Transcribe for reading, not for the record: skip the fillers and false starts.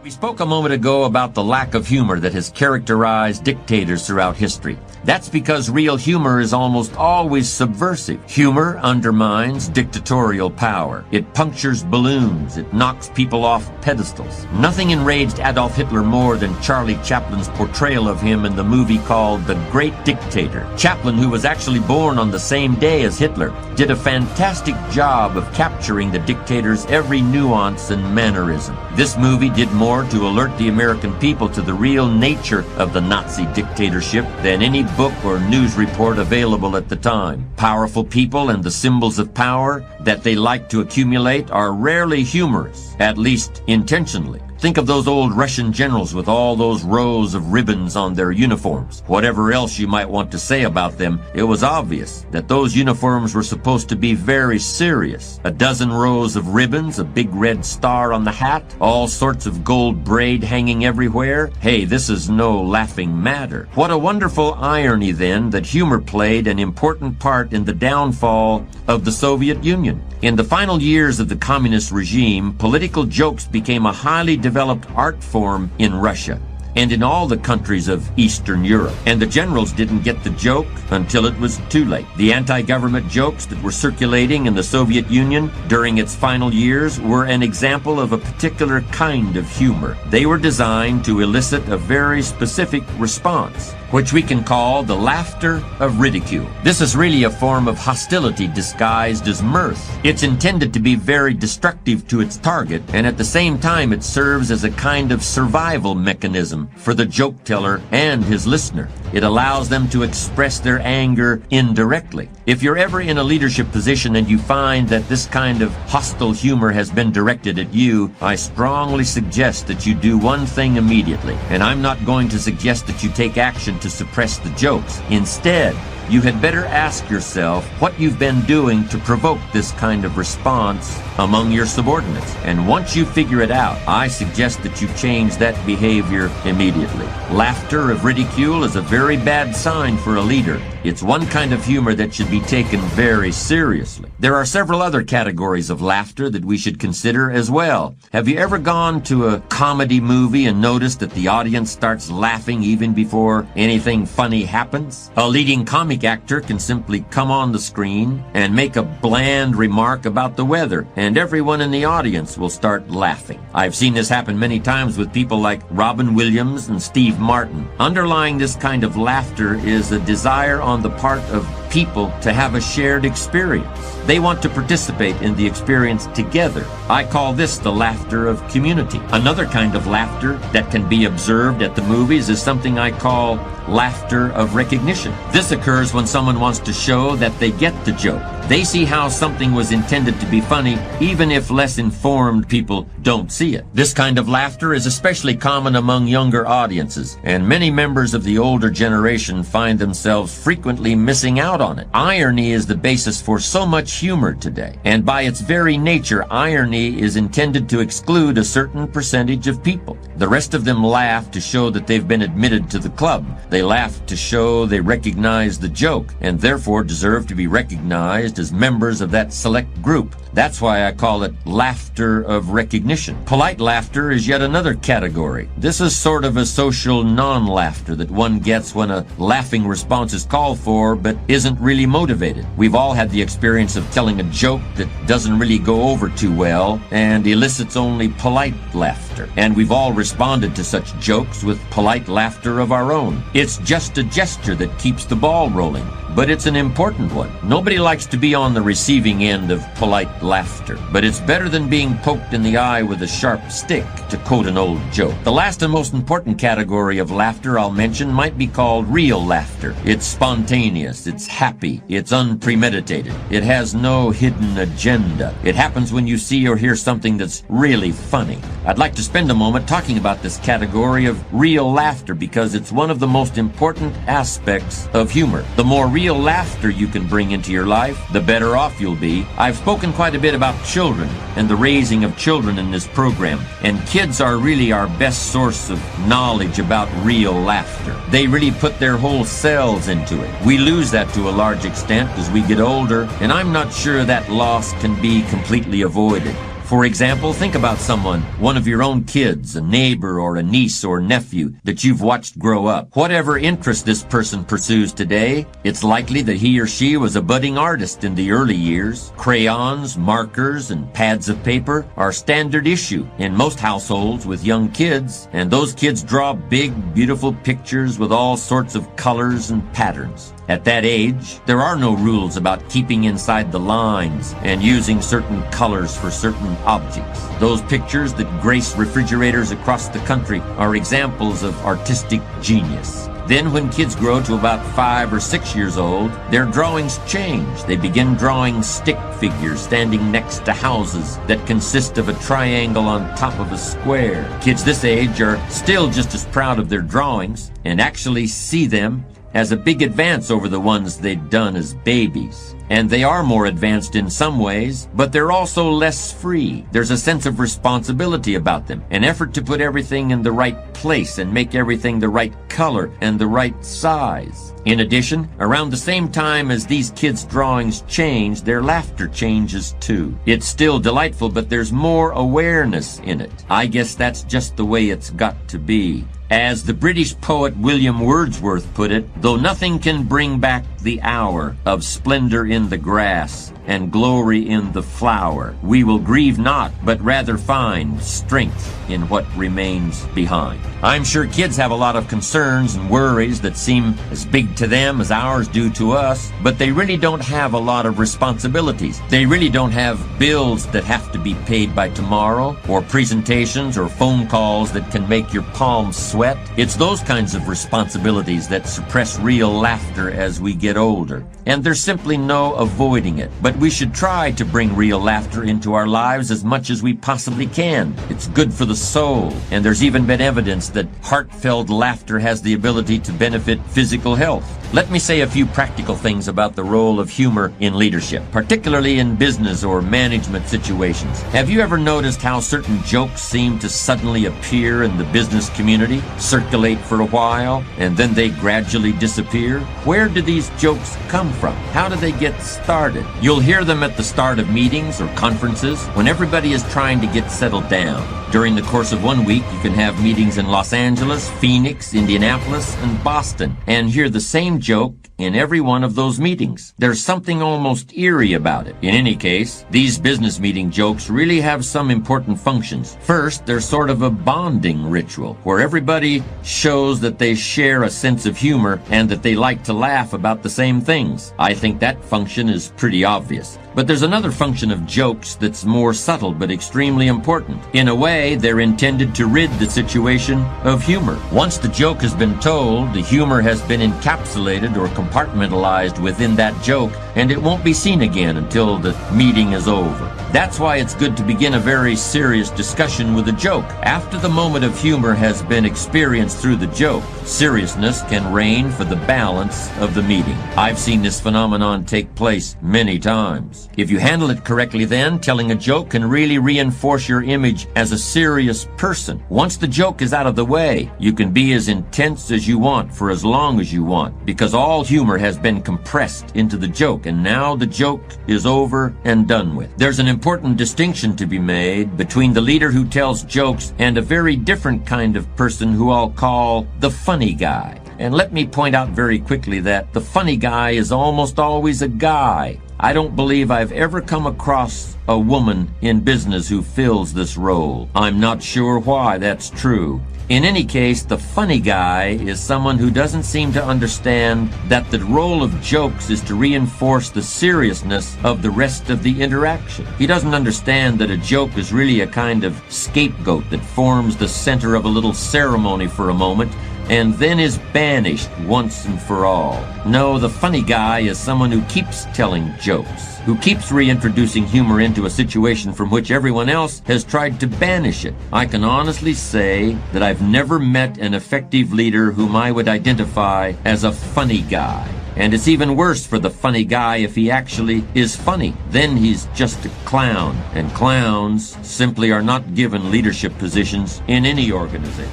We spoke a moment ago about the lack of humor that has characterized dictators throughout history. That's because real humor is almost always subversive. Humor undermines dictatorial power. It punctures balloons. It knocks people off pedestals. Nothing enraged Adolf Hitler more than Charlie Chaplin's portrayal of him in the movie called The Great Dictator. Chaplin, who was actually born on the same day as Hitler, did a fantastic job of capturing the dictator's every nuance and mannerism. This movie did more to alert the American people to the real nature of the Nazi dictatorship than any book or news report available at the time. Powerful people and the symbols of power that they like to accumulate are rarely humorous, at least intentionally. Think of those old Russian generals with all those rows of ribbons on their uniforms. Whatever else you might want to say about them, it was obvious that those uniforms were supposed to be very serious. A dozen rows of ribbons, a big red star on the hat, all sorts of gold braid hanging everywhere. Hey, this is no laughing matter. What a wonderful irony, then, that humor played an important part in the downfall of the Soviet Union. In the final years of the communist regime, political jokes became a highly developed art form in Russia and in all the countries of Eastern Europe. And the generals didn't get the joke until it was too late. The anti-government jokes that were circulating in the Soviet Union during its final years were an example of a particular kind of humor. They were designed to elicit a very specific response, which we can call the laughter of ridicule. This is really a form of hostility disguised as mirth. It's intended to be very destructive to its target, and at the same time it serves as a kind of survival mechanism for the joke teller and his listener. It allows them to express their anger indirectly. If you're ever in a leadership position and you find that this kind of hostile humor has been directed at you, I strongly suggest that you do one thing immediately. And I'm not going to suggest that you take action to suppress the jokes. Instead, you had better ask yourself what you've been doing to provoke this kind of response among your subordinates. And once you figure it out, I suggest that you change that behavior immediately. Laughter of ridicule is a very bad sign for a leader. It's one kind of humor that should be taken very seriously. There are several other categories of laughter that we should consider as well. Have you ever gone to a comedy movie and noticed that the audience starts laughing even before anything funny happens? A leading comic actor can simply come on the screen and make a bland remark about the weather, and everyone in the audience will start laughing. I've seen this happen many times with people like Robin Williams and Steve Martin. Underlying this kind of laughter is a desire on the part of people to have a shared experience. They want to participate in the experience together. I call this the laughter of community. Another kind of laughter that can be observed at the movies is something I call laughter of recognition. This occurs when someone wants to show that they get the joke. They see how something was intended to be funny, even if less informed people don't see it. This kind of laughter is especially common among younger audiences, and many members of the older generation find themselves frequently missing out on it. Irony is the basis for so much humor today, and by its very nature, irony is intended to exclude a certain percentage of people. The rest of them laugh to show that they've been admitted to the club. They laugh to show they recognize the joke, and therefore deserve to be recognized as members of that select group. That's why I call it laughter of recognition. Polite laughter is yet another category. This is sort of a social non-laughter that one gets when a laughing response is called for but isn't really motivated. We've all had the experience of telling a joke that doesn't really go over too well and elicits only polite laughter. And we've all responded to such jokes with polite laughter of our own. It's just a gesture that keeps the ball rolling, but it's an important one. Nobody likes to be on the receiving end of polite laughter, but it's better than being poked in the eye with a sharp stick, to quote an old joke. The last and most important category of laughter I'll mention might be called real laughter. It's spontaneous, it's happy, it's unpremeditated, it has no hidden agenda. It happens when you see or hear something that's really funny. I'd like to spend a moment talking about this category of real laughter because it's one of the most important aspects of humor. The more real laughter you can bring into your life, the better off you'll be. I've spoken quite a bit about children and the raising of children in this program, and kids are really our best source of knowledge about real laughter. They really put their whole selves into it. We lose that to a large extent as we get older, and I'm not sure that loss can be completely avoided. For example, think about someone, one of your own kids, a neighbor or a niece or nephew that you've watched grow up. Whatever interest this person pursues today, it's likely that he or she was a budding artist in the early years. Crayons, markers, and pads of paper are standard issue in most households with young kids, and those kids draw big, beautiful pictures with all sorts of colors and patterns. At that age, there are no rules about keeping inside the lines and using certain colors for certain objects. Those pictures that grace refrigerators across the country are examples of artistic genius. Then when kids grow to about 5 or 6 years old, their drawings change. They begin drawing stick figures standing next to houses that consist of a triangle on top of a square. Kids this age are still just as proud of their drawings and actually see them as a big advance over the ones they'd done as babies. And they are more advanced in some ways, but they're also less free. There's a sense of responsibility about them, an effort to put everything in the right place and make everything the right color and the right size. In addition, around the same time as these kids' drawings change, their laughter changes too. It's still delightful, but there's more awareness in it. I guess that's just the way it's got to be. As the British poet William Wordsworth put it, though nothing can bring back the hour of splendor in the grass and glory in the flower, we will grieve not, but rather find strength in what remains behind. I'm sure kids have a lot of concerns and worries that seem as big to them as ours do to us, but they really don't have a lot of responsibilities. They really don't have bills that have to be paid by tomorrow, or presentations or phone calls that can make your palms sweat. It's those kinds of responsibilities that suppress real laughter as we get older. And there's simply no avoiding it. But we should try to bring real laughter into our lives as much as we possibly can. It's good for the soul. And there's even been evidence that heartfelt laughter has the ability to benefit physical health. Let me say a few practical things about the role of humor in leadership, particularly in business or management situations. Have you ever noticed how certain jokes seem to suddenly appear in the business community, circulate for a while, and then they gradually disappear? Where do these jokes come from? How do they get started? You'll hear them at the start of meetings or conferences when everybody is trying to get settled down. During the course of one week, you can have meetings in Los Angeles, Phoenix, Indianapolis, and Boston, and hear the same joke in every one of those meetings. There's something almost eerie about it. In any case, these business meeting jokes really have some important functions. First, they're sort of a bonding ritual, where everybody shows that they share a sense of humor and that they like to laugh about the same things. I think that function is pretty obvious. But there's another function of jokes that's more subtle but extremely important. In a way, they're intended to rid the situation of humor. Once the joke has been told, the humor has been encapsulated or compartmentalized within that joke, and it won't be seen again until the meeting is over. That's why it's good to begin a very serious discussion with a joke. After the moment of humor has been experienced through the joke, seriousness can reign for the balance of the meeting. I've seen this phenomenon take place many times. If you handle it correctly, then telling a joke can really reinforce your image as a serious person. Once the joke is out of the way, you can be as intense as you want for as long as you want, because all humor has been compressed into the joke, and now the joke is over and done with. There's an important distinction to be made between the leader who tells jokes and a very different kind of person who I'll call the funny guy. And let me point out very quickly that the funny guy is almost always a guy. I don't believe I've ever come across a woman in business who fills this role. I'm not sure why that's true. In any case, the funny guy is someone who doesn't seem to understand that the role of jokes is to reinforce the seriousness of the rest of the interaction. He doesn't understand that a joke is really a kind of scapegoat that forms the center of a little ceremony for a moment and then is banished once and for all. No, the funny guy is someone who keeps telling jokes, who keeps reintroducing humor into a situation from which everyone else has tried to banish it. I can honestly say that I've never met an effective leader whom I would identify as a funny guy. And it's even worse for the funny guy if he actually is funny. Then he's just a clown, and clowns simply are not given leadership positions in any organization.